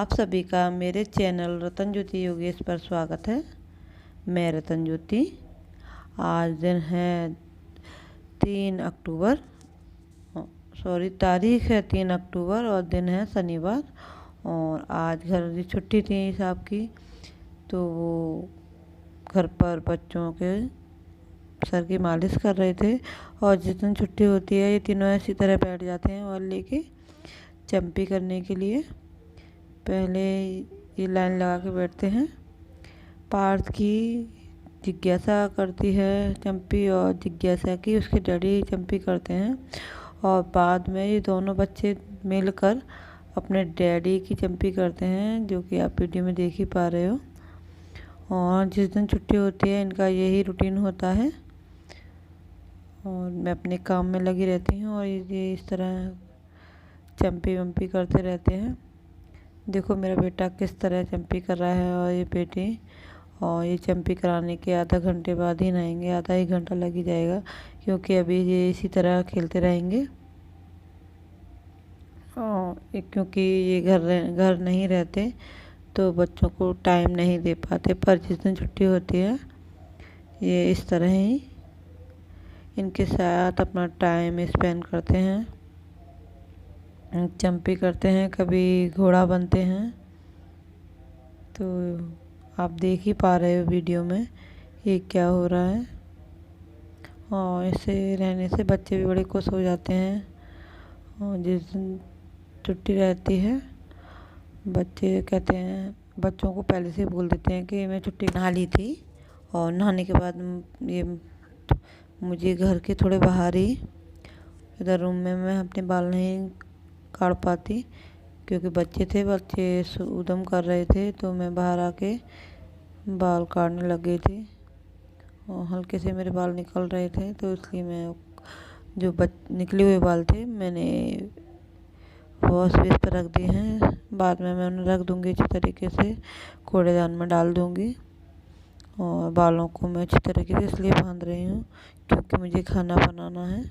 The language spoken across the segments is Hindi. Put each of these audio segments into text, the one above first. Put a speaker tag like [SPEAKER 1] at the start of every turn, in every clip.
[SPEAKER 1] आप सभी का मेरे चैनल रतन ज्योति योगेश पर स्वागत है। मैं रतन ज्योति। आज दिन है 3 अक्टूबर, तारीख है 3 अक्टूबर और दिन है शनिवार। और आज घर की छुट्टी थी साहब की, तो वो घर पर बच्चों के सर की मालिश कर रहे थे। और जिस दिन छुट्टी होती है ये तीनों ऐसी तरह बैठ जाते हैं और लेके चंपी करने के लिए पहले ये लाइन लगा के बैठते हैं। पार्थ की जिज्ञासा करती है चंपी और जिज्ञासा की उसके डैडी चंपी करते हैं। और बाद में ये दोनों बच्चे मिलकर अपने डैडी की चंपी करते हैं, जो कि आप वीडियो में देख ही पा रहे हो। और जिस दिन छुट्टी होती है इनका यही रूटीन होता है। और मैं अपने काम में लगी रहती हूँ और ये इस तरह चंपी वम्पी करते रहते हैं। देखो मेरा बेटा किस तरह चंपी कर रहा है और ये बेटी। और ये चंपी कराने के आधा घंटे बाद ही नहाएंगे, आधा ही घंटा लग ही जाएगा, क्योंकि अभी ये इसी तरह खेलते रहेंगे। और क्योंकि ये घर नहीं रहते तो बच्चों को टाइम नहीं दे पाते, पर जिस दिन छुट्टी होती है ये इस तरह ही इनके साथ अपना टाइम स्पेंड करते हैं, चंपी करते हैं, कभी घोड़ा बनते हैं। तो आप देख ही पा रहे हो वीडियो में ये क्या हो रहा है। और ऐसे रहने से बच्चे भी बड़े खुश हो जाते हैं। और जिस दिन छुट्टी रहती है बच्चे कहते हैं, बच्चों को पहले से बोल देते हैं कि मैं छुट्टी नहा ली थी। और नहाने के बाद ये मुझे घर के थोड़े बाहर ही इधर रूम में मैं अपने बाल नहीं काट पाती, क्योंकि बच्चे उधम कर रहे थे, तो मैं बाहर आके बाल काटने लग गई थी। और हल्के से मेरे बाल निकल रहे थे, तो इसलिए मैं जो निकले हुए बाल थे मैंने वॉश बेस पर रख दिए हैं। बाद में मैं उन्हें रख दूँगी अच्छी तरीके से, कूड़ेदान में डाल दूँगी। और बालों को मैं अच्छी तरीके से इसलिए बांध रही हूँ क्योंकि मुझे खाना बनाना है।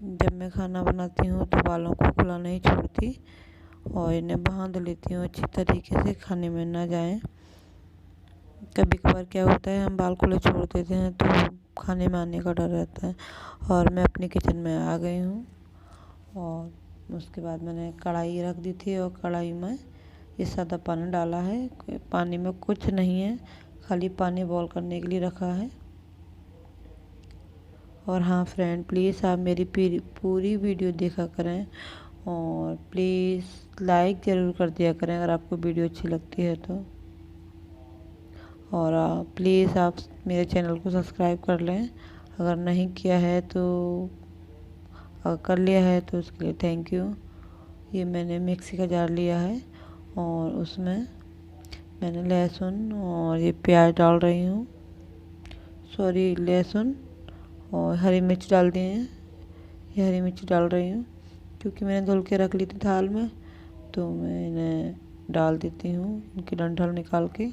[SPEAKER 1] जब मैं खाना बनाती हूँ तो बालों को खुला नहीं छोड़ती और इन्हें बांध लेती हूँ अच्छी तरीके से, खाने में ना जाएं। कभी कभार क्या होता है हम बाल खुले छोड़ देते हैं तो खाने में आने का डर रहता है। और मैं अपने किचन में आ गई हूँ और उसके बाद मैंने कढ़ाई रख दी थी और कढ़ाई में ये सादा पानी डाला है। पानी में कुछ नहीं है, खाली पानी बॉईल करने के लिए रखा है। और हाँ फ्रेंड, प्लीज़ आप मेरी पूरी वीडियो देखा करें और प्लीज़ लाइक ज़रूर कर दिया करें अगर आपको वीडियो अच्छी लगती है तो। और प्लीज़ आप मेरे चैनल को सब्सक्राइब कर लें अगर नहीं किया है तो। अगर कर लिया है तो उसके लिए थैंक यू। ये मैंने मिक्सी का जार लिया है और उसमें मैंने लहसुन और ये प्याज डाल रही हूँ, लहसुन और हरी मिर्च डाल दिए हैं। ये हरी मिर्च डाल रही हूँ क्योंकि मैंने धुल के रख ली थी थाल में, तो मैं इन्हें डाल देती हूँ। इनकी डंठल निकाल के,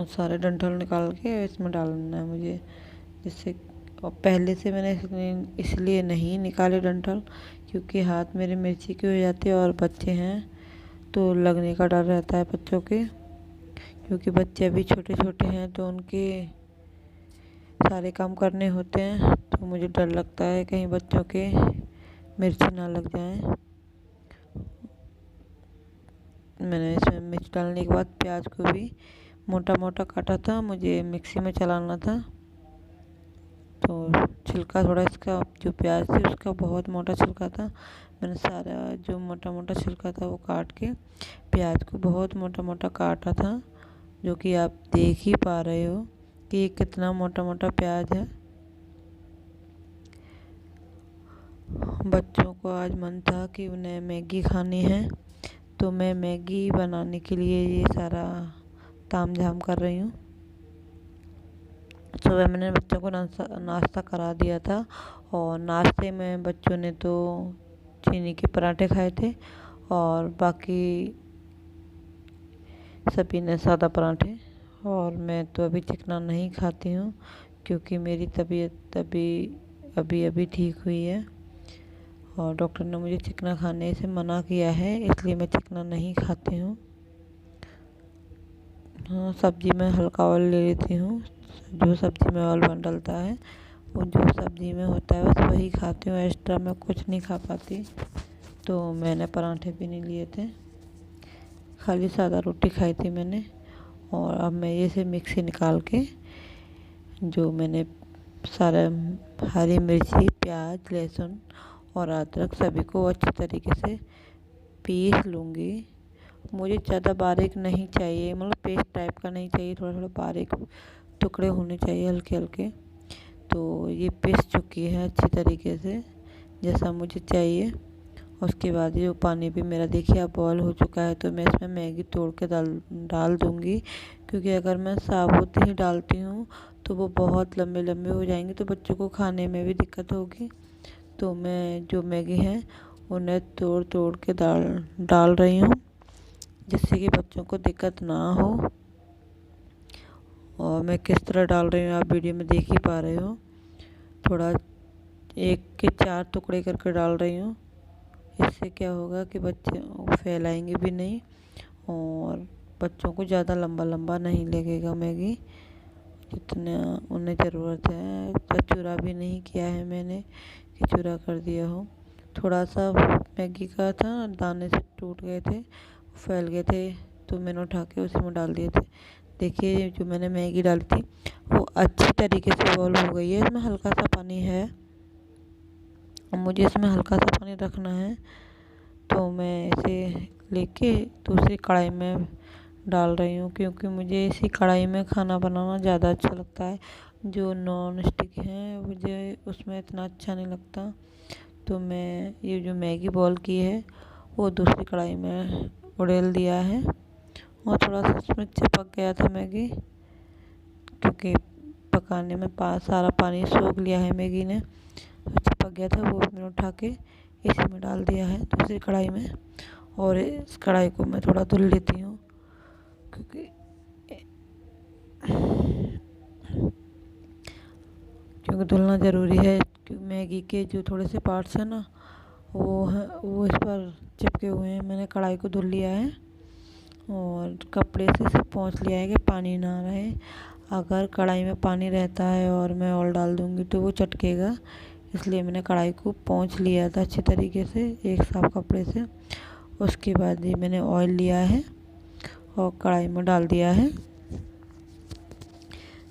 [SPEAKER 1] सारे डंठल निकाल के इसमें डालना है मुझे, जिससे। और पहले से मैंने इसलिए नहीं निकाले डंठल क्योंकि हाथ मेरे मिर्ची के हो जाते हैं और बच्चे हैं तो लगने का डर रहता है बच्चों के, क्योंकि बच्चे अभी छोटे छोटे हैं तो उनके सारे काम करने होते हैं, तो मुझे डर लगता है कहीं बच्चों के मिर्ची ना लग जाए। मैंने इसमें मिर्च डालने के बाद प्याज को भी मोटा मोटा काटा था, मुझे मिक्सी में चलाना था। तो छिलका थोड़ा इसका जो प्याज थी उसका बहुत मोटा छिलका था, मैंने सारा जो मोटा मोटा छिलका था वो काट के प्याज को बहुत मोटा मोटा काटा था, जो कि आप देख ही पा रहे हो कि कितना मोटा मोटा प्याज है। बच्चों को आज मन था कि उन्हें मैगी खानी है, तो मैं मैगी बनाने के लिए ये सारा तामझाम कर रही हूँ। सुबह मैंने बच्चों को नाश्ता करा दिया था और नाश्ते में बच्चों ने तो चीनी के पराठे खाए थे और बाकी सभी ने सादा पराठे। और मैं तो अभी चिकना नहीं खाती हूँ क्योंकि मेरी तबीयत अभी अभी ठीक हुई है और डॉक्टर ने मुझे चिकना खाने से मना किया है, इसलिए मैं चिकना नहीं खाती हूँ। हाँ, सब्ज़ी में हल्का ऑयल ले लेती हूँ। जो सब्ज़ी में ऑयल बन डलता है वो जो सब्ज़ी में होता है बस वही खाती हूँ, एक्स्ट्रा मैं कुछ नहीं खा पाती। तो मैंने पराठे भी नहीं लिए थे, खाली सादा रोटी खाई थी मैंने। और अब मैं ये से मिक्सी निकाल के जो मैंने सारा हरी मिर्ची, प्याज, लहसुन और अदरक सभी को अच्छी तरीके से पीस लूँगी। मुझे ज़्यादा बारीक नहीं चाहिए, मतलब पेस्ट टाइप का नहीं चाहिए, थोड़ा थोड़ा बारीक टुकड़े होने चाहिए, हल्के हल्के। तो ये पीस चुकी है अच्छी तरीके से जैसा मुझे चाहिए। उसके बाद ये पानी भी मेरा देखिए अब बॉयल हो चुका है, तो मैं इसमें मैगी तोड़ के डाल दूँगी, क्योंकि अगर मैं साबुत ही डालती हूँ तो वो बहुत लंबे लंबे हो जाएंगे, तो बच्चों को खाने में भी दिक्कत होगी। तो मैं जो मैगी है उन्हें तोड़ तोड़ के डाल रही हूँ, जिससे कि बच्चों को दिक्कत ना हो। और मैं किस तरह डाल रही हूँ आप वीडियो में देख ही पा रहे हो। थोड़ा 1 के 4 टुकड़े करके डाल रही हूँ। इससे क्या होगा कि बच्चे फैलाएंगे भी नहीं और बच्चों को ज़्यादा लंबा लंबा नहीं लगेगा मैगी, जितना उन्हें ज़रूरत है। तो चूरा भी नहीं किया है मैंने कि चूरा कर दिया हो। थोड़ा सा मैगी का था, दाने से टूट गए थे, फैल गए थे, तो मैंने उठा के उसी में डाल दिए थे। देखिए जो मैंने मैगी डाली थी वो अच्छी तरीके से बॉयल हो गई है। इसमें हल्का सा पानी है, मुझे इसमें हल्का सा पानी रखना है। तो मैं इसे लेके दूसरी कढ़ाई में डाल रही हूँ, क्योंकि मुझे इसी कढ़ाई में खाना बनाना ज़्यादा अच्छा लगता है। जो नॉन स्टिक है मुझे उसमें इतना अच्छा नहीं लगता। तो मैं ये जो मैगी बॉयल की है वो दूसरी कढ़ाई में उड़ेल दिया है, और थोड़ा सा उसमें चिपक गया था मैगी, क्योंकि पकाने में सारा पानी सोख लिया है मैगी ने, तो चिपक गया था। वो मैंने उठा के इसी में डाल दिया है दूसरी कढ़ाई में। और इस कढ़ाई को मैं थोड़ा धुल लेती हूँ, क्योंकि धुलना ज़रूरी है। मैगी के जो थोड़े से पार्ट्स हैं ना वो इस पर चिपके हुए हैं। मैंने कढ़ाई को धुल लिया है और कपड़े से इसे पोंछ लिया है कि पानी ना रहे। अगर कढ़ाई में पानी रहता है और मैं ऑयल डाल दूँगी तो वो चटकेगा, इसलिए मैंने कढ़ाई को पोंछ लिया था अच्छी तरीके से एक साफ कपड़े से। उसके बाद ये मैंने ऑयल लिया है और कढ़ाई में डाल दिया है,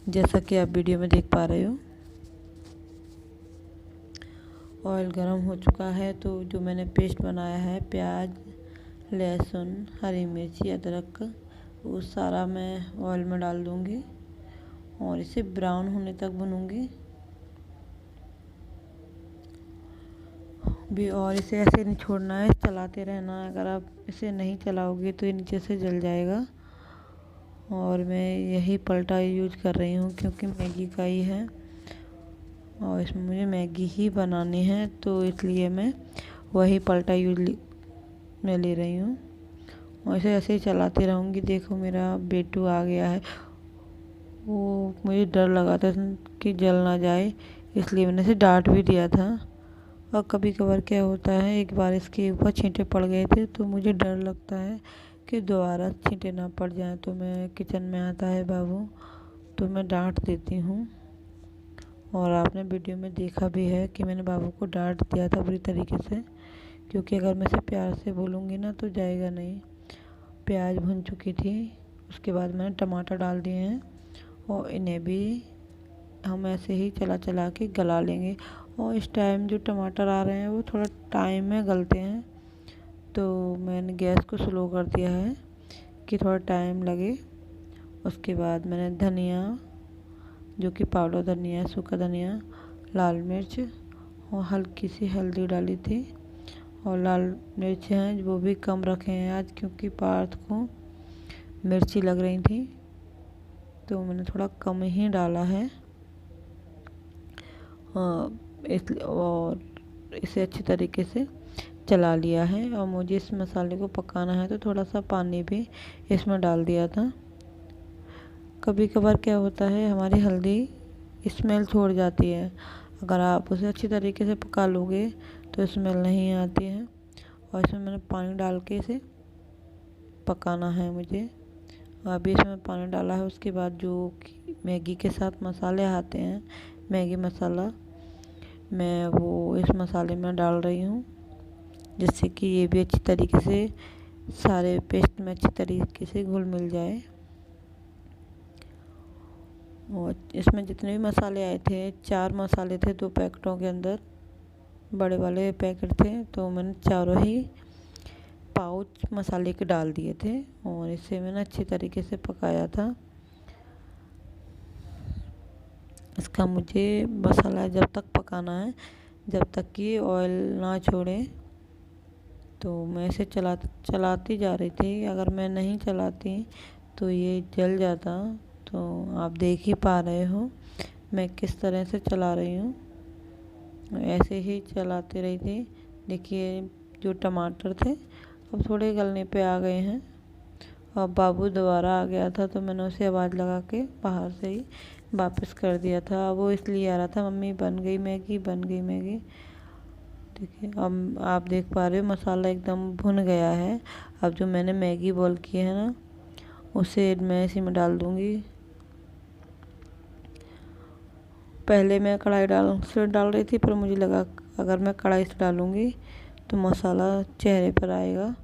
[SPEAKER 1] जैसा कि आप वीडियो में देख पा रहे हो। ऑयल गर्म हो चुका है, तो जो मैंने पेस्ट बनाया है प्याज, लहसुन, हरी मिर्ची, अदरक, वो सारा मैं ऑयल में डाल दूँगी और इसे ब्राउन होने तक भूनूंगी भी। और इसे ऐसे नहीं छोड़ना है, चलाते रहना है। अगर आप इसे नहीं चलाओगे तो ये नीचे से जल जाएगा। और मैं यही पलटा यूज कर रही हूँ, क्योंकि मैगी का ही है और इसमें मुझे मैगी ही बनानी है, तो इसलिए मैं वही पलटा मैं ले रही हूँ। और इसे ऐसे ही चलाती रहूँगी। देखो मेरा बेटू आ गया है, वो मुझे डर लगा था कि जल ना जाए, इसलिए मैंने इसे डांट भी दिया था। और कभी कभार क्या होता है, एक बार इसके ऊपर छींटे पड़ गए थे, तो मुझे डर लगता है कि दोबारा छींटे ना पड़ जाएं। तो मैं किचन में आता है बाबू तो मैं डांट देती हूँ। और आपने वीडियो में देखा भी है कि मैंने बाबू को डांट दिया था बुरी तरीके से, क्योंकि अगर मैं इसे प्यार से बोलूँगी ना तो जाएगा नहीं। प्याज भुन चुकी थी, उसके बाद मैंने टमाटर डाल दिए हैं और इन्हें भी हम ऐसे ही चला चला के गला लेंगे। और इस टाइम जो टमाटर आ रहे हैं वो थोड़ा टाइम में गलते हैं, तो मैंने गैस को स्लो कर दिया है कि थोड़ा टाइम लगे। उसके बाद मैंने धनिया, जो कि पाउडर धनिया, सूखा धनिया, लाल मिर्च और हल्की सी हल्दी डाली थी। और लाल मिर्च हैं वो भी कम रखे हैं आज, क्योंकि पार्थ को मिर्ची लग रही थी, तो मैंने थोड़ा कम ही डाला है। और इसे अच्छी तरीके से चला लिया है। और मुझे इस मसाले को पकाना है, तो थोड़ा सा पानी भी इसमें डाल दिया था। कभी कभार क्या होता है, हमारी हल्दी स्मेल छोड़ जाती है। अगर आप उसे अच्छी तरीके से पका लोगे तो स्मेल नहीं आती है। और इसमें मैंने पानी डाल के इसे पकाना है मुझे। अभी इसमें पानी डाला है, उसके बाद जो मैगी के साथ मसाले आते हैं, मैगी मसाला, मैं वो इस मसाले में डाल रही हूँ, जिससे कि ये भी अच्छी तरीके से सारे पेस्ट में अच्छी तरीके से घुल मिल जाए। और इसमें जितने भी मसाले आए थे, 4 मसाले थे 2 पैकेटों के अंदर, बड़े वाले पैकेट थे, तो मैंने चारों ही पाउच मसाले के डाल दिए थे और इसे मैंने अच्छी तरीके से पकाया था। इसका मुझे मसाला जब तक पकाना है, जब तक कि ऑयल ना छोड़े। तो मैं इसे चलाती जा रही थी। अगर मैं नहीं चलाती तो ये जल जाता। तो आप देख ही पा रहे हो मैं किस तरह से चला रही हूँ। ऐसे ही चलाती रही थी। देखिए जो टमाटर थे अब थोड़े गलने पे आ गए हैं। और बाबू दोबारा आ गया था, तो मैंने उसे आवाज़ लगा के बाहर से ही वापस कर दिया था। वो इसलिए आ रहा था, मम्मी बन गई मैगी, बन गई मैगी। देखिए अब आप देख पा रहे हो मसाला एकदम भुन गया है। अब जो मैंने मैगी बॉईल की है ना, उसे मैं इसी में डाल दूँगी। पहले मैं कढ़ाई डाल रही थी, पर मुझे लगा अगर मैं कढ़ाई से डालूँगी तो मसाला चेहरे पर आएगा,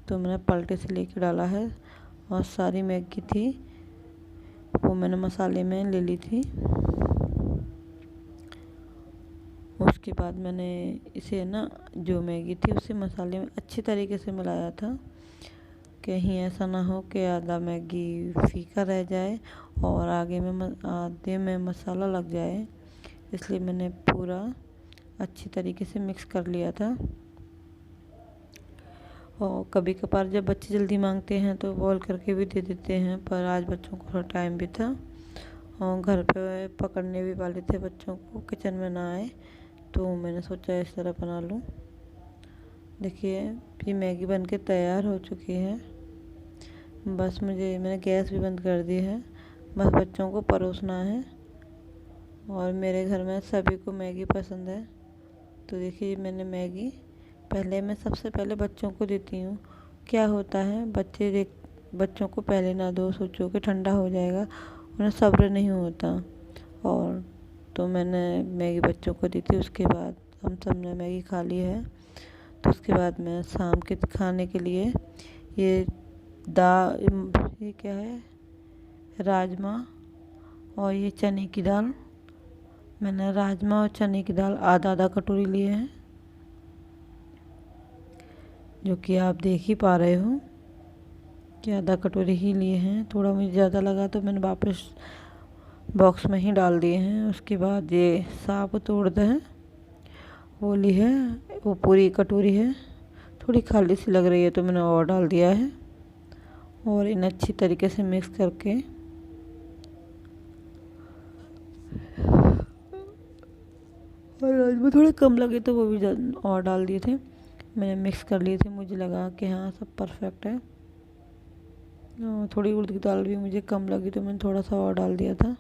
[SPEAKER 1] तो मैंने पलटे से लेके डाला है। और सारी मैगी थी वो मैंने मसाले में ले ली थी। उसके बाद मैंने इसे ना, जो मैगी थी उसे मसाले में अच्छी तरीके से मिलाया था, कहीं ऐसा ना हो कि आधा मैगी फीका रह जाए और आधे में मसाला लग जाए। इसलिए मैंने पूरा अच्छी तरीके से मिक्स कर लिया था। और कभी कभार जब बच्चे जल्दी मांगते हैं तो बॉईल करके भी दे देते हैं, पर आज बच्चों को थोड़ा टाइम भी था और घर पे पकड़ने भी वाले थे बच्चों को, किचन में ना आए, तो मैंने सोचा इस तरह बना लूँ। देखिए ये मैगी बनके तैयार हो चुकी है। बस मैंने गैस भी बंद कर दी है, बस बच्चों को परोसना है। और मेरे घर में सभी को मैगी पसंद है। तो देखिए मैंने मैगी मैं सबसे पहले बच्चों को देती हूँ। क्या होता है बच्चों को पहले ना दो, सोचो कि ठंडा हो जाएगा, उन्हें सब्र नहीं होता। और तो मैंने मैगी बच्चों को दी थी। उसके बाद हम सब ने मैगी खा ली है। तो उसके बाद मैं शाम के खाने के लिए ये क्या है, राजमा और ये चने की दाल, मैंने राजमा और चने की दाल आधा आधा कटोरी लिए हैं, जो कि आप देख ही पा रहे हो कि आधा कटोरी ही लिए हैं। थोड़ा मुझे ज़्यादा लगा तो मैंने वापस बॉक्स में ही डाल दिए हैं। उसके बाद ये साबुत उड़द है, वो ली है, वो पूरी कटोरी है। थोड़ी खाली सी लग रही है तो मैंने और डाल दिया है। और इन अच्छी तरीके से मिक्स करके और राजमा थोड़े कम लगे तो वो भी और डाल दिए थे। मैंने मिक्स कर लिए थे, मुझे लगा कि हाँ सब परफेक्ट है। थोड़ी उड़द की दाल भी मुझे कम लगी तो मैंने थोड़ा सा और डाल दिया था।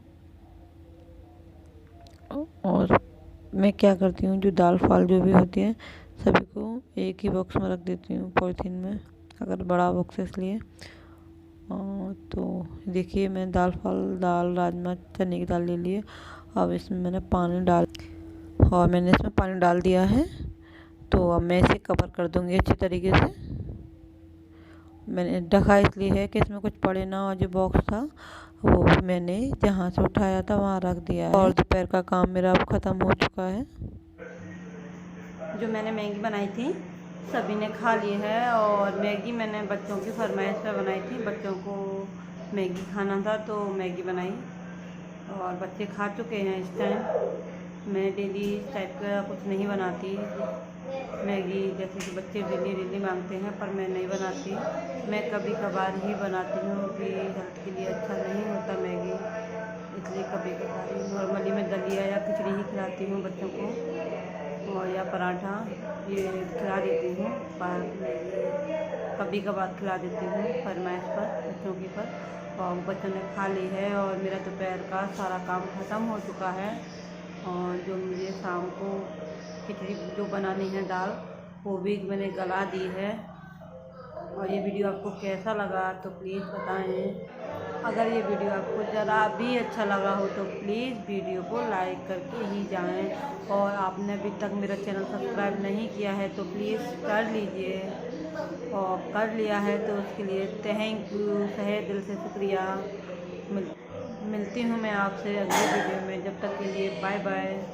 [SPEAKER 1] और मैं क्या करती हूँ, जो दाल फाल जो भी होती है सभी को एक ही बॉक्स में रख देती हूँ, पॉलीथीन में, अगर बड़ा बॉक्स है इसलिए। तो देखिए मैं दाल राजमा चने की दाल ले लिए। अब इसमें मैंने पानी डाल दिया है। तो अब मैं इसे कवर कर दूंगी अच्छी तरीके से। मैंने ढका इसलिए है कि इसमें कुछ पड़े ना, और जो बॉक्स था वो भी मैंने जहाँ से उठाया था वहाँ रख दिया है। और दोपहर का काम मेरा अब ख़त्म हो चुका है।
[SPEAKER 2] जो मैंने मैगी बनाई थी सभी ने खा ली है। और मैगी मैंने बच्चों की फरमाइश पर बनाई थी, बच्चों को मैगी खाना था तो मैगी बनाई और बच्चे खा चुके हैं। इस टाइम मैं डेली इस टाइप का कुछ नहीं बनाती मैगी, जैसे कि बच्चे डेली मांगते हैं, पर मैं नहीं बनाती। मैं कभी कभार ही बनाती हूँ कि हेल्थ के लिए अच्छा नहीं होता मैगी, इसलिए कभी कभार ही नॉर्मली मैं दलिया या खिचड़ी ही खिलाती हूँ बच्चों को, और या पराठा ये खिला देती हूँ। कभी कभार खिला देती हूँ फरमाइश पर बच्चों की पर। और बच्चों ने खा ली है और मेरा दोपहर का सारा काम ख़त्म हो चुका है। और जो मुझे शाम को खिचड़ी जो बनानी है दाल वो भी मैंने गला दी है। और ये वीडियो आपको कैसा लगा तो प्लीज़ बताएं। अगर ये वीडियो आपको ज़रा भी अच्छा लगा हो तो प्लीज़ वीडियो को लाइक करके ही जाएं। और आपने अभी तक मेरा चैनल सब्सक्राइब नहीं किया है तो प्लीज़ कर लीजिए, और कर लिया है तो उसके लिए थैंक यू, तहे दिल से शुक्रिया। मिलती हूँ मैं आपसे अगली वीडियो में, जब तक के लिए बाय बाय।